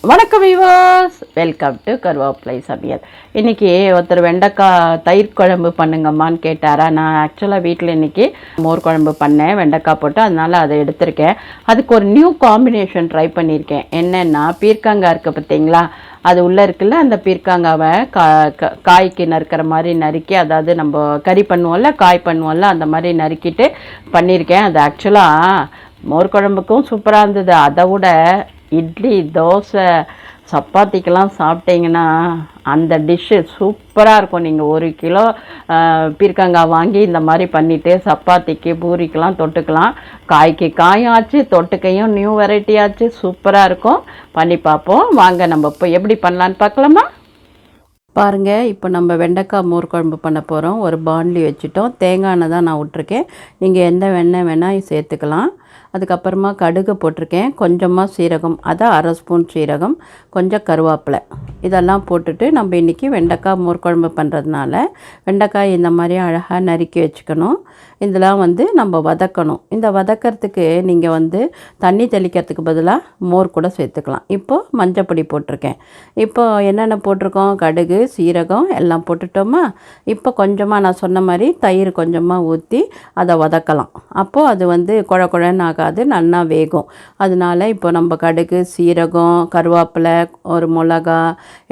வணக்கம் viewers, welcome to கருவேப்பிலை சமையல். இன்றைக்கி ஒருத்தர் வெண்டைக்காய் தயிர் குழம்பு பண்ணுங்கம்மான்னு கேட்டாரா. நான் ஆக்சுவலாக வீட்டில் இன்றைக்கி மோர் குழம்பு பண்ணேன், வெண்டைக்காய் போட்டு. அதனால் அதை எடுத்திருக்கேன். அதுக்கு ஒரு நியூ காம்பினேஷன் ட்ரை பண்ணியிருக்கேன். என்னென்னா, பீர்க்கங்காய் இருக்குது பார்த்தீங்களா, அது உள்ளே இருக்குல்ல, அந்த பீர்க்கங்காவை காய்க்கு நறுக்கிற மாதிரி நறுக்கி, அதாவது நம்ம கறி பண்ணுவோம்ல, காய் பண்ணுவோம்ல, அந்த மாதிரி நறுக்கிட்டு பண்ணியிருக்கேன். அது ஆக்சுவலாக மோர் குழம்புக்கும் சூப்பராக இருந்தது. அதை விட இட்லி, தோசை, சப்பாத்திக்கெல்லாம் சாப்பிட்டீங்கன்னா அந்த டிஷ்ஷு சூப்பராக இருக்கும். நீங்கள் 1 கிலோ பீர்க்கங்காய் வாங்கி இந்த மாதிரி பண்ணிவிட்டு சப்பாத்திக்கு, பூரிக்கெலாம் தொட்டுக்கலாம். காய்க்கு காயும் ஆச்சு, தொட்டுக்கையும் நியூ வெரைட்டி ஆச்சு. சூப்பராக இருக்கும். பண்ணி பார்ப்போம் வாங்க. நம்ம இப்போ எப்படி பண்ணலான்னு பார்க்கலாமா? பாருங்கள், இப்போ நம்ம வெண்டைக்காய் மோர் குழம்பு பண்ண போகிறோம். ஒரு பாண்ட்லி வச்சுட்டோம். தேங்காய் எண்ணெய் தான் நான் விட்ருக்கேன். நீங்கள் எந்த எண்ணெய் வேணால் சேர்த்துக்கலாம். அதுக்கப்புறமா கடுகு போட்டிருக்கேன், கொஞ்சமாக சீரகம், அதை 1/2 ஸ்பூன் சீரகம், கொஞ்சம் கருவேப்பிலை, இதெல்லாம் போட்டுட்டு நம்ம இன்றைக்கி வெண்டைக்காய் மோர் குழம்பு பண்ணுறதுனால வெண்டைக்காய் இந்த மாதிரி அழகாக நறுக்கி வச்சுக்கணும். இதெல்லாம் நம்ம வதக்கணும். இந்த வதக்கிறதுக்கு நீங்கள் தண்ணி தெளிக்கிறதுக்கு பதிலாக மோர் கூட சேர்த்துக்கலாம். இப்போது மஞ்சப்பொடி போட்டிருக்கேன். இப்போ என்னென்ன போட்டிருக்கோம், கடுகு, சீரகம் எல்லாம் போட்டுட்டோமா. இப்போ கொஞ்சமாக நான் சொன்ன மாதிரி தயிர் கொஞ்சமாக ஊற்றி அதை வதக்கலாம். அப்போது அது குழ குழன்னு ஆகாது, நல்லா வேகும். அதனால இப்போ நம்ம கடுகு, சீரகம், கருவேப்பிலை, ஒரு மிளகா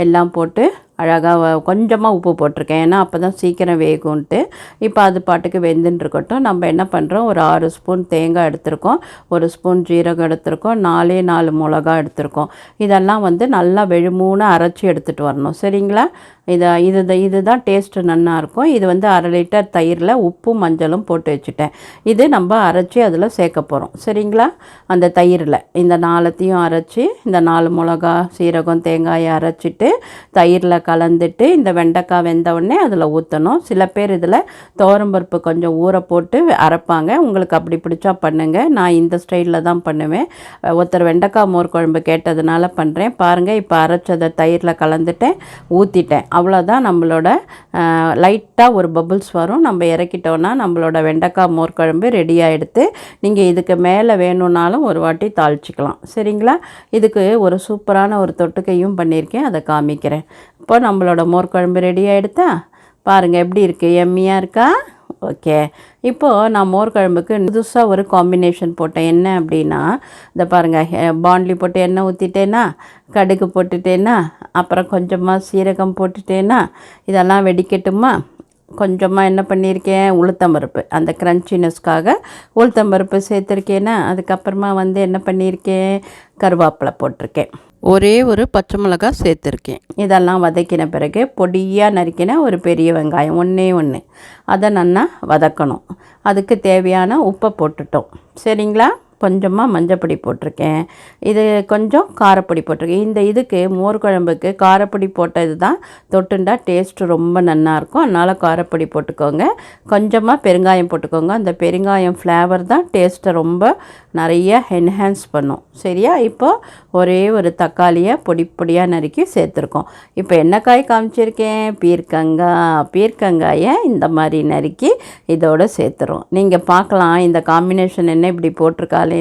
எல்லாம் போட்டு அழகாக கொஞ்சமாக உப்பு போட்டிருக்கேன். ஏன்னா அப்போ தான் சீக்கிரம் வேகும்ன்ட்டு. இப்போ அது பாட்டுக்கு வெந்துன்னு இருக்கட்டும். நம்ம என்ன பண்ணுறோம், ஒரு 6 ஸ்பூன் தேங்காய் எடுத்திருக்கோம், 1 ஸ்பூன் ஜீரகம் எடுத்திருக்கோம், 4 மிளகா எடுத்திருக்கோம். இதெல்லாம் நல்லா வெழுமூணு அரைச்சி எடுத்துகிட்டு வரணும். சரிங்களா? இதுதான் டேஸ்ட்டு நல்லாயிருக்கும். இது 1/2 லிட்டர் தயிரில் உப்பும் மஞ்சளும் போட்டு வச்சுட்டேன். இது நம்ம அரைச்சி அதில் சேர்க்க போகிறோம். சரிங்களா? அந்த தயிரில் இந்த 4த்தையும் அரைச்சி, இந்த 4 மிளகா, சீரகம், தேங்காயை அரைச்சிட்டு தயிரில் கலந்துட்டு இந்த வெண்டைக்காய் வெந்த உடனே அதில் ஊற்றணும். சில பேர் இதில் துவரம்பருப்பு கொஞ்சம் ஊற போட்டு அரைப்பாங்க. உங்களுக்கு அப்படி பிடிச்சா பண்ணுங்கள். நான் இந்த ஸ்டைலில் தான் பண்ணுவேன். ஒருத்தர் வெண்டைக்காய் மோர் குழம்பு கேட்டதுனால பண்ணுறேன். பாருங்கள், இப்போ அரைச்சதை தயிரில் கலந்துட்டேன், ஊற்றிட்டேன். அவ்வளோதான். நம்மளோட லைட்டாக ஒரு பபுள்ஸ் வரும். நம்ம இறக்கிட்டோன்னா நம்மளோட வெண்டைக்காய் மோர் குழம்பு ரெடி ஆகிடுது. நீங்கள் இதுக்கு மேலே வேணும்னாலும் ஒரு வாட்டி தாளிச்சிக்கலாம். சரிங்களா? இதுக்கு ஒரு சூப்பரான ஒரு தொட்டுக்கையும் பண்ணியிருக்கேன், அதை காமிக்கிறேன். இப்போ நம்மளோட மோர் குழம்பு ரெடி ஆகிடுதா? பாருங்கள் எப்படி இருக்குது, எம்மியாக இருக்கா? ஓகே. இப்போது நான் மோர் குழம்புக்கு புதுசாக ஒரு காம்பினேஷன் போட்டேன். என்ன அப்படின்னா, இதை பாருங்கள், பாண்ட்லி போட்டு எண்ணெய் ஊற்றிட்டேன்னா, கடுகு போட்டுட்டேன்னா, அப்புறம் கொஞ்சமாக சீரகம் போட்டுட்டேன்னா, இதெல்லாம் வெடிக்கட்டுமா. கொஞ்சமாக என்ன பண்ணியிருக்கேன், உளுத்தம்பருப்பு, அந்த க்ரன்ச்சினஸ்க்காக உளுத்தம்பருப்பு சேர்த்துருக்கேன்னா. அதுக்கப்புறமா என்ன பண்ணியிருக்கேன், கருவேப்பிலை போட்டிருக்கேன், ஒரே ஒரு பச்சை மிளகாய் சேர்த்துருக்கேன். இதெல்லாம் வதக்கின பிறகு பொடியாக நறுக்கின ஒரு பெரிய வெங்காயம் ஒன்று அதை நல்லா வதக்கணும். அதுக்கு தேவையான உப்பை போட்டுட்டோம். சரிங்களா? கொஞ்சமாக மஞ்சப்பொடி போட்டிருக்கேன். இது கொஞ்சம் காரப்பொடி போட்டிருக்கேன். இதுக்கு மோர் குழம்புக்கு காரப்பொடி போட்டது தான் தொட்டுண்டா டேஸ்ட்டு ரொம்ப நல்லாயிருக்கும். அதனால் காரப்பொடி போட்டுக்கோங்க. கொஞ்சமாக பெருங்காயம் போட்டுக்கோங்க. அந்த பெருங்காயம் ஃப்ளேவர் தான் டேஸ்ட்டை ரொம்ப நிறைய என்ஹான்ஸ் பண்ணும். சரியா? இப்போது ஒரே ஒரு தக்காளியை பொடியாக நறுக்கி சேர்த்துருக்கோம். இப்போ என்ன காய் காமிச்சிருக்கேன், பீர்க்கங்காயை இந்த மாதிரி நறுக்கி இதோடு சேர்த்துறோம். நீங்கள் பார்க்கலாம் இந்த காம்பினேஷன் என்ன இப்படி போட்டிருக்காளேன்னு.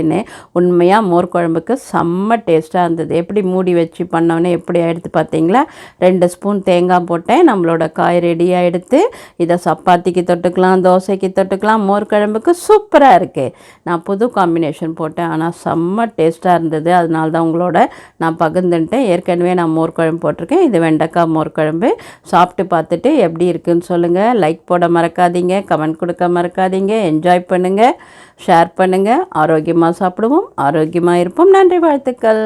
உண்மையாக மோர் குழம்புக்கு செம்ம டேஸ்ட்டாக இருந்தது. எப்படி மூடி வச்சு பண்ணோன்னே எப்படி ஆகிடுது பார்த்தீங்களா? 2 ஸ்பூன் தேங்காய் போட்டேன். நம்மளோட காய் ரெடியாக எடுத்து இதை சப்பாத்திக்கு தொட்டுக்கலாம், தோசைக்கு தொட்டுக்கலாம். மோர் குழம்புக்கு சூப்பராக இருக்குது. நான் புது காம்பினேஷன் போட்டேன், ஆனால் செம்ம டேஸ்ட்டாக இருந்தது. அதனால தான் உங்களோட நான் பகிர்ந்துட்டேன். ஏற்கனவே நான் மோர் குழம்பு போட்டிருக்கேன். இது வெண்டைக்காய் மோர் குழம்பு. சாப்பிட்டு பார்த்துட்டு எப்படி இருக்குதுன்னு சொல்லுங்கள். லைக் போட மறக்காதீங்க, கமெண்ட் கொடுக்க மறக்காதீங்க. என்ஜாய் பண்ணுங்கள், ஷேர் பண்ணுங்கள். ஆரோக்கியமாக சாப்பிடுவோம், ஆரோக்கியமாக இருப்போம். நன்றி, வாழ்த்துக்கள்.